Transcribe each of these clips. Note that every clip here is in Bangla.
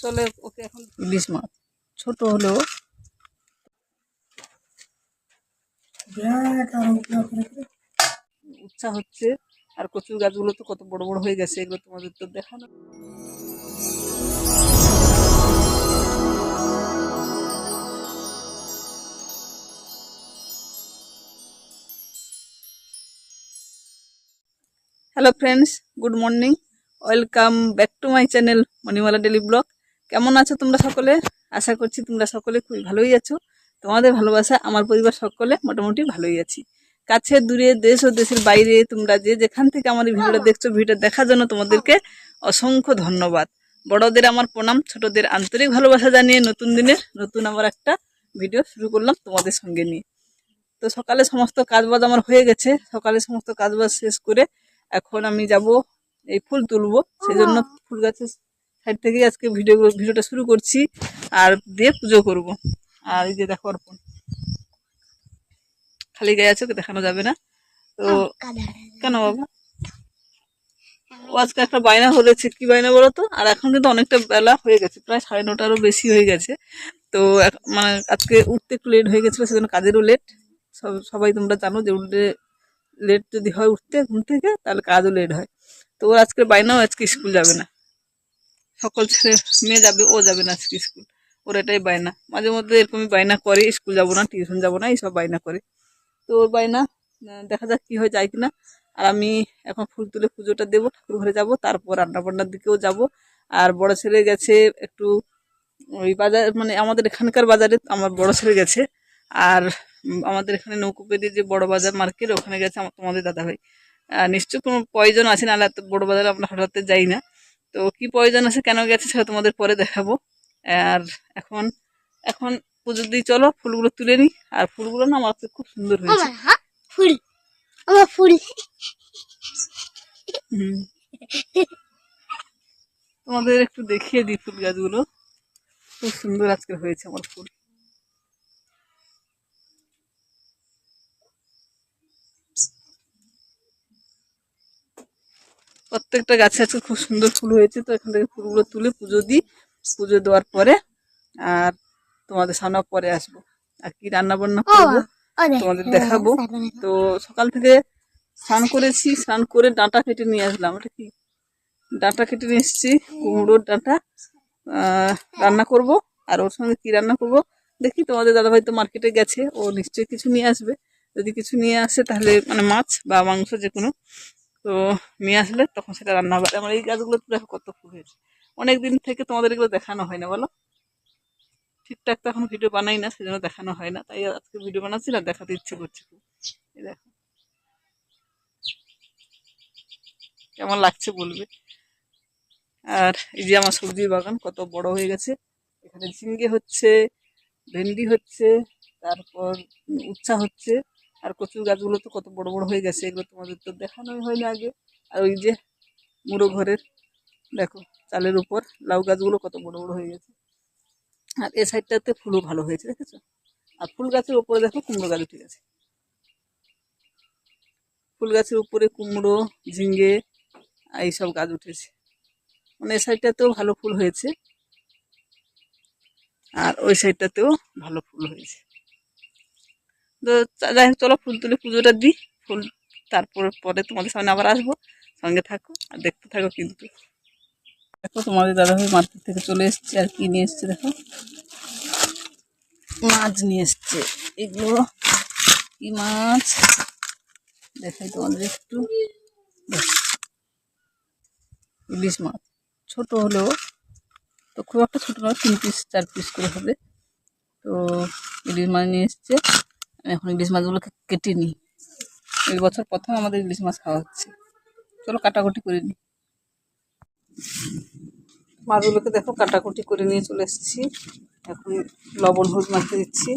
চলে ওকে এখন ইলিশ মাছ ছোট হলেও উচ্চা হচ্ছে। আর কচুর গাছগুলো তো কত বড় বড় হয়ে গেছে, এগুলো তোমাদের তো দেখানো। Hello friends, good morning, welcome back to my channel Manimala daily blog. কেমন আছো তোমরা সকলে? আশা করছি তোমরা সকলে খুবই ভালোই আছো। তোমাদের ভালোবাসা আমার পরিবার সকলে মোটামুটি ভালোই আছি। কাছে দূরে, দেশ ও দেশের বাইরে তোমরা যে যেখান থেকে আমার এই ভিডিওটা দেখছো, ভিডিও দেখার জন্য তোমাদেরকে অসংখ্য ধন্যবাদ। বড়দের আমার প্রণাম, ছোটদের আন্তরিক ভালোবাসা জানিয়ে নতুন দিনের নতুন আবার একটা ভিডিও শুরু করলাম তোমাদের সঙ্গে নিয়ে। তো সকালে সমস্ত কাজবাজ আমার হয়ে গেছে। সকালে সমস্ত কাজবাজ শেষ করে এখন আমি যাব এই ফুল তুলবো, সেই জন্য ফুল গাছের সাইড থেকে আজকে ভিডিওটা শুরু করছি আর দিয়ে পুজো করব। আর এই যে দেখো অর্পণ খালি গায়ে আছে, ওকে দেখানো যাবে না। তো কেন বাবা? ও আজকে একটা বায়না ধরেছে, কি বায়না বলো তো? আর এখন কিন্তু অনেকটা বেলা হয়ে গেছে, প্রায় 9:30টারও বেশি হয়ে গেছে। তো মানে আজকে উঠতে একটু লেট হয়ে গেছিলো, সেজন্য কাজেরও লেট। সবাই তোমরা জানো যে উঠলে লেট যদি হয় উঠতে ঘুম থেকে, তাহলে কাজও লেট হয়। তো ওর আজকে বায়নাও আজকে স্কুল যাবে না। সকল ছেলে মেয়ে যাবে, ও যাবে না আজকে স্কুল। ওর এটাই বায়না, মাঝে মধ্যে এরকমই বায়না করে, স্কুল যাবো না, টিউশন যাবো না, এইসব বায়না করে। তো ওর বায়না দেখা যাক কি হয়, যায় কিনা। আর আমি এখন ফুল তুলে পুজোটা দেবো, ঠাকুর ঘরে যাবো, তারপর রান্না বান্নার দিকেও যাব। আর বড় ছেলে গেছে একটু ওই বাজার, মানে আমাদের এখানকার বাজারে আমার বড় ছেলে গেছে। আর আমাদের এখানে নৌকুপেদি যে বড় বাজার মার্কেট, ওখানে গেছে আমার তোমাদের দাদা ভাই। নিশ্চয় কোনো প্রয়োজন আছে, নাহলে এত বড় বাজারে আমরা হঠাৎ যাই না। তো কি প্রয়োজন আছে, কেন গেছে, সেটা তোমাদের পরে দেখাবো। আর এখন এখন পুজো দিয়ে চলো ফুলগুলো তুলে নি। আর ফুলগুলো না আমার খুব সুন্দর হয়েছে। ফুল আমার ফুল তোমাদের একটু দেখিয়ে দিই, ফুল গাছগুলো খুব সুন্দর আজকে হয়েছে আমার ফুল। প্রত্যেকটা গাছে আজকে খুব সুন্দর ফুল হয়েছে। তো এখান থেকে ফুলগুলো তুলে পুজো দিই, পুজো দেওয়ার পরে আর তোমাদের সামনে পরে আসবো। আর কি রান্না বান্না করবো তোমাদের দেখাবো। তো সকাল থেকে স্নান করেছি, স্নান করে ডাঁটা কেটে নিয়ে আসলাম। ওটা কি ডাঁটা কেটে নিয়ে এসেছি, কুমড়োর ডাঁটা। রান্না করব। আর ওর সঙ্গে কি রান্না করব দেখি। তোমাদের দাদাভাই তো মার্কেটে গেছে, ও নিশ্চয়ই কিছু নিয়ে আসবে। যদি কিছু নিয়ে আসে তাহলে মানে মাছ বা মাংস যে কোনো, তো নিয়ে আসলে তখন সেটা রান্না হবে। আমার এই গাছগুলো তো দেখো কত ফুল হয়েছে। অনেকদিন থেকে তোমাদের এগুলো দেখানো হয় না, বলো? ঠিকঠাক তো এখন ভিডিও বানাই না, সেজন্য দেখানো হয় না। তাই আজকে ভিডিও বানাচ্ছি না, দেখাতে ইচ্ছে করছে খুব। এই দেখো কেমন লাগছে বলবে। আর এই যে আমার সবজির বাগান কত বড় হয়ে গেছে। এখানে ঝিঙ্গে হচ্ছে, ভেন্ডি হচ্ছে, তারপর উচ্ছা হচ্ছে। আর কচুর গাছগুলো তো কত বড় বড় হয়ে গেছে, এগুলো তোমাদের তো দেখানোই হয়নি আগে। আর ওই যে মুড়ো ঘরের দেখো চালের উপর লাউ গাছগুলো কত বড় বড় হয়ে গেছে। আর এই সাইডটাতে ফুলও ভালো হয়েছে, দেখেছো? আর ফুল গাছের উপরে দেখো কুমড়ো গাছ উঠে গেছে। ফুল গাছের উপরে কুমড়ো, ঝিঙ্গে এইসব গাছ উঠেছে। মানে এই সাইডটাতেও ভালো ফুল হয়েছে, আর ওই সাইডটাতেও ভালো ফুল হয়েছে। তো যাই হোক, চলো ফুল তুলে পুজোটা দিই। ফুল তারপর পরে তোমাদের সামনে আবার আসবো, সঙ্গে থাকো আর দেখতে থাকো। কিন্তু দেখো তোমাদের দাদাভাই মার্কেট থেকে চলে এসছে। আর কি নিয়ে এসছে দেখো, মাছ নিয়ে এসছে। এগুলো কি মাছ দেখাই তোমাদের একটু। ইলিশ মাছ ছোট হলেও তো খুব একটা ছোট নয়, 3 পিস 4 পিস করে হবে। তো ইলিশ মাছ নিয়ে এসছে। এখন ইলিশ মাছগুলোকে কেটে নিই। এই বছর প্রথম আমাদের ইলিশ মাছ খাওয়া হচ্ছে। চলো কাটাকুটি করে নিই। মাছগুলোকে দেখো কাটাকুটি করে নিয়ে চলে এসেছি। এখন লবণ হলুদ মাখিয়ে দিচ্ছি।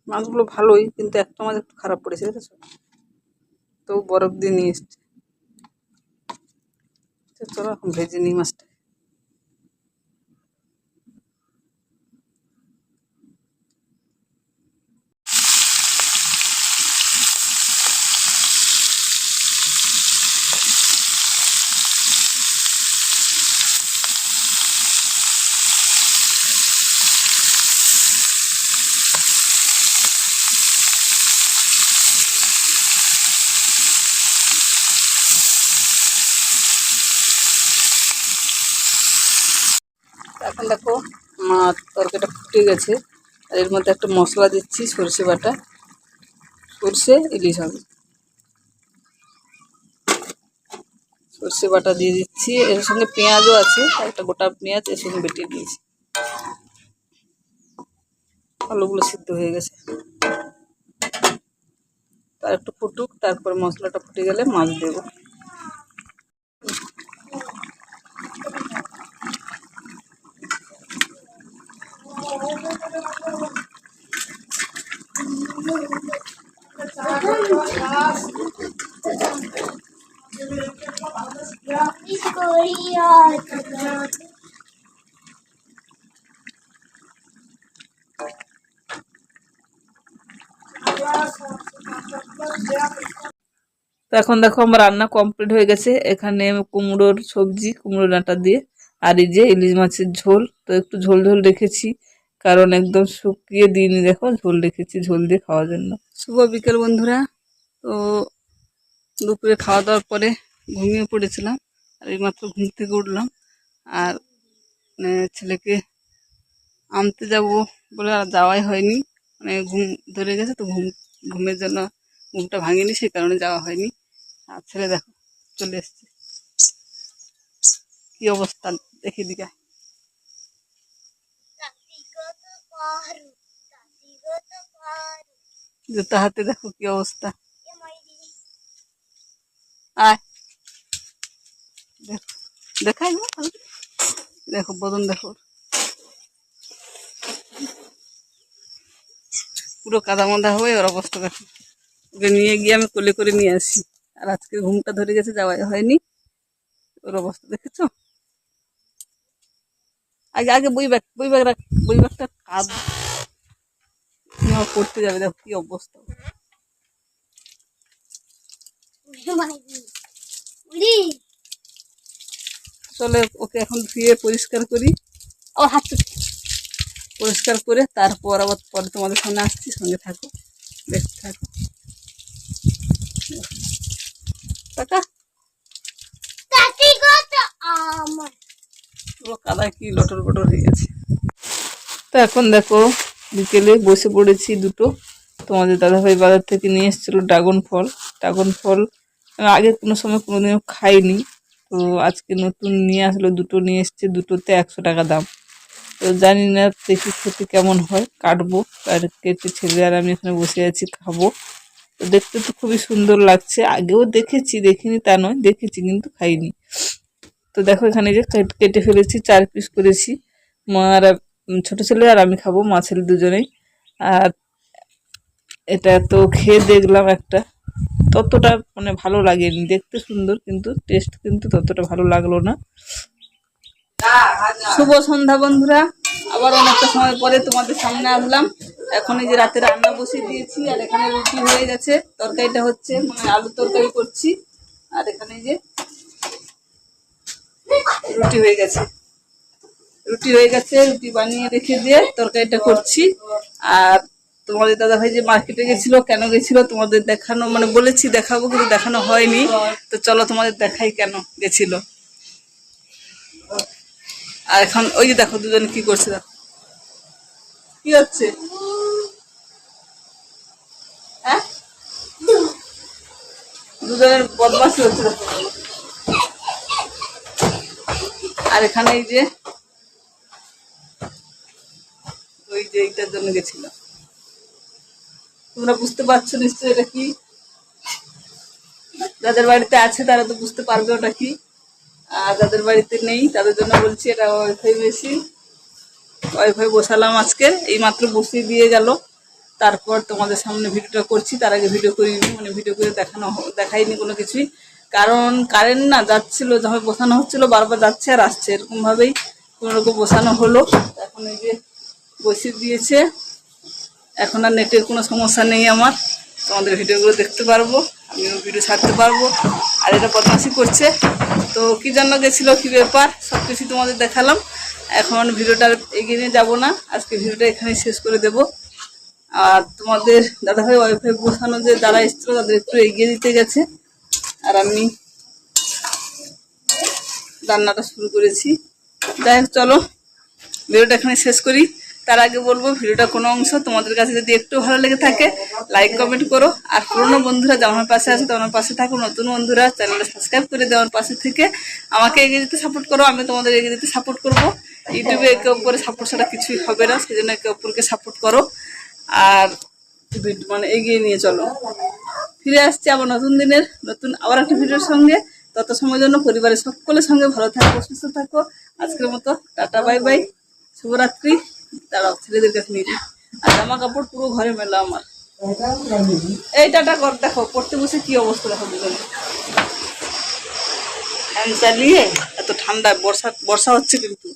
মাছগুলো ভালোই, কিন্তু একটা মাছ একটু খারাপ পড়েছে, বুঝেছো? তো বরফ দিয়ে নিয়ে এসছে। চলো এখন ভেজে নিই মাছটা। এখন দেখো তরকারিটা ফুটে গেছে, আর এর মধ্যে একটা মশলা দিচ্ছি, সরষে বাটা, সরষে ইলিশ হবে। সরষে বাটা দিয়ে দিচ্ছি, এর সঙ্গে পেঁয়াজও আছে, একটা গোটা পেঁয়াজ এর সঙ্গে বেটে দিয়েছি। আলুগুলো সিদ্ধ হয়ে গেছে, তার একটু ফুটুক, তারপরে মশলাটা ফুটে গেলে মাছ দেবো। তো এখন দেখো আমার রান্না কমপ্লিট হয়ে গেছে। এখানে কুমড়োর সবজি, কুমড়ো ডাঁটা দিয়ে, আর এই যে ইলিশ মাছের ঝোল। তো একটু ঝোল ঝোল রেখেছি, কারণ একদম শুকিয়ে দিইনি, দেখো ঝোল রেখেছি ঝোল দিয়ে খাওয়ার জন্য। শুভ বিকেল বন্ধুরা। তো দুপুরে খাওয়া দাওয়ার পরে ঘুমিয়ে পড়েছিলাম, আর এইমাত্র ঘুম থেকে উঠলাম। আর ছেলেকে আনতে যাব বলে আর যাওয়াই হয়নি, মানে ঘুম ধরে গেছে, তো ঘুমের জন্য ঘুমটা ভাঙেনি, সেই কারণে যাওয়া হয়নি। আর ছেলে দেখো চলে এসছে, কি অবস্থা দেখি দিকে। জুতা হাতে দেখো কি অবস্থা। আয় দেখো, দেখাই না, দেখো বদন দেখো, পুরো কাদা মাদা হয়ে ওর অবস্থা দেখো। ওকে নিয়ে গিয়ে আমি কোলে করে নিয়ে আসি, আর আজকে ঘুমটা ধরে গেছে, যাওয়াই হয়নি। ওর অবস্থা দেখেছো। আগে আগে বই ব্যাগ রাখ, বই ব্যাগটা কাঁদ পড়তে যাবে, দেখো কি অবস্থা। চলে ওকে এখন ধুয়ে পরিষ্কার করি, ও হাত পরিষ্কার করে তারপর আবার পরে তোমাদের সামনে আসছি, সঙ্গে থাকো, দেখতে থাকো। টাকা পুরো কাদা কি লটর বটর হয়ে গেছে। তো এখন দেখো বিকেলে বসে পড়েছি দুটো, তোমাদের দাদাভাই বাজার থেকে নিয়ে এসেছিলো ড্রাগন ফল। ড্রাগন ফল আগে কোনো সময় কোনোদিনও খাইনি, তো আজকে নতুন নিয়ে আসলো, দুটো নিয়ে এসছে, দুটোতে 100 টাকা দাম। তো জানি না দেখি খেতে কেমন হয়, কাটবো, আর কেটে ছেলে আর আমি এখানে বসে আছি, খাবো। তো দেখতে তো খুবই সুন্দর লাগছে, আগেও দেখেছি, দেখিনি তা নয়, দেখেছি কিন্তু খাইনি। তো দেখো এখানে যে কেটে ফেলেছি, 4 পিস করেছি, মা আর ছোট ছেলে আর আমি খাবো, মা ছেলে দুজনেই। আর এটা তো খেয়ে দেখলাম, একটা ততটা মানে ভালো লাগেনি, দেখতে সুন্দর কিন্তু টেস্ট কিন্তু ততটা ভালো লাগলো না। শুভ সন্ধ্যা বন্ধুরা, আবার অনেকটা সময় পরে তোমাদের সামনে আসলাম। এখন এই যে রাতে রান্না বসিয়ে দিয়েছি, আর এখানে রুটি হয়ে গেছে, তরকারিটা হচ্ছে, মানে আলু তরকারি করছি। আর এখানে যে রুটি হয়ে গেছে, রুটি বানিয়ে রেখে দিয়ে তরকারিটা করছি। আর তোমাদের দাদা ভাই যে মার্কেটে গেছিল, কেন গেছিল তোমাদের দেখানো, মানে বলেছি দেখাবো, কিন্তু দেখানো হয়নি। তো চলো তোমাদের দেখাই কেন গেছিল। আর এখন ওই যে দেখো দুজনে কি করছে, দেখো কি হচ্ছে, হ্যাঁ দুজনের বদমাশি হচ্ছে দেখো। আর এখানে এই যে ওই যে এইটার জন্য গেছিল, তোমরা বুঝতে পারছো নিশ্চয়ই এটা কি। যাদের বাড়িতে আছে তারা তো বুঝতে পারবে ওটা কি, আর যাদের বাড়িতে নেই তাদের জন্য বলছি, এটা ওয়াইফাই মেশিন। ওয়াইফাই বসালাম আজকে, এই মাত্র বসিয়ে দিয়ে গেল। তারপর তোমাদের সামনে ভিডিওটা করছি। তার আগে ভিডিও করিনি, মানে ভিডিও করে দেখাইনি কোনো কিছুই, কারণ কারেন্ট না যাচ্ছিল, যখন বসানো হচ্ছিল বারবার যাচ্ছে আর আসছে, এরকম ভাবেই কোনোরকম বসানো হলো। এখন এই যে বসিয়ে দিয়েছে, এখন আর নেটের কোনো সমস্যা নেই আমার, তোমাদের ভিডিওগুলো দেখতে পারবো, আমিও ভিডিও ছাড়তে পারবো। আর এটা বদমাশি করছে, তো কী জন্য গেছিলো, কী ব্যাপার সব কিছু তোমাদের দেখালাম। এখন ভিডিওটা এগিয়ে নিয়ে যাবো না, আজকে ভিডিওটা এখানেই শেষ করে দেব। আর তোমাদের দাদাভাই ওয়াইফাই বসানো যে যারা এসেছিলো তাদের একটু এগিয়ে দিতে গেছে, আর আমি রান্নাটা শুরু করেছি। যাই হোক, চলো ভিডিওটা এখানে শেষ করি। তার আগে বলবো, ভিডিওটা কোনো অংশ তোমাদের কাছে যদি একটু ভালো লেগে থাকে লাইক কমেন্ট করো। আর পুরোনো বন্ধুরা যেমন আমার পাশে আছে তেমন পাশে থাকো, নতুন বন্ধুরা চ্যানেলটা সাবস্ক্রাইব করে দেওয়ার পাশে থেকে আমাকে এগিয়ে দিতে সাপোর্ট করো, আমি তোমাদের এগিয়ে দিতে সাপোর্ট করবো। ইউটিউবে একে অপরের সাপোর্ট ছাড়া কিছুই হবে না, সেই জন্য একে অপরকে সাপোর্ট করো আর মানে এগিয়ে নিয়ে চলো। ফিরে আসছি আবার নতুন দিনের নতুন আবার একটা ভিডিওর সঙ্গে। তত সময়ের জন্য পরিবারের সকলের সঙ্গে ভালো থাকো, সুস্থ থাকো। আজকের মতো টাটা, বাই বাই, শুভরাত্রি। দাঁড়াও ছেলেদের কাছে নিয়ে যাই। আর জামা কাপড় পুরো ঘরে মেলা আমার। এই টাটা কর, দেখো পড়তে বসে কি অবস্থা, দেখো দুজনে ফ্যান চালিয়ে, এত ঠান্ডা, বর্ষা হচ্ছে কিন্তু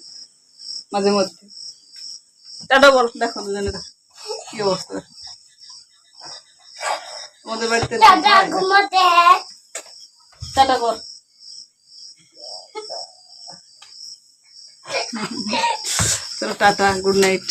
মাঝে মধ্যে। টাটা বল, দেখো দুজনে দেখো কি অবস্থা, দেখো তোমাদের বাড়িতে। টাটা কর। চলো টাটা, গুড নাইট।